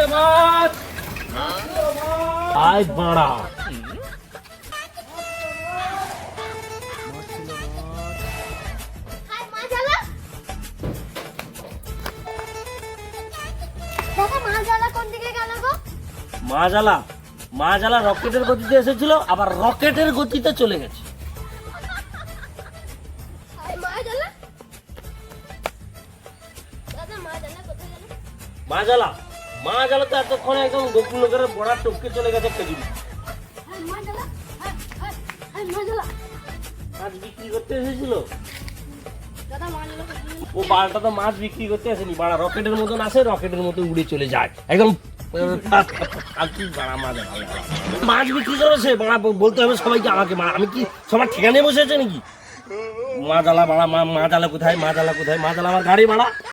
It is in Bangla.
মাছ আয় বাড়া মাজালা রকেটের গতিতে এসেছিল আবার রকেটের গতিতে চলে গেছে। মাজালা তো এতক্ষণে একদম গোকুল লোকের বড়া টপকে চলে গেছে খেজুরি। মাছ বিক্রি করতে এসেছিল ও বালটা তো মাছ বিক্রি করতে আসেনি বাড়া রকেটের মতন আসে রকেটের মতো উড়ে চলে যায় একদম মাছ বিক্রি করেছে বাড়া বলতে হবে সবাইকে আমাকে আমি কি সবার ঠিকানে বসে আছে নাকি? মাজালা বাড়া মাজালা কোথায় মাজালা আমার গাড়ি ভাড়া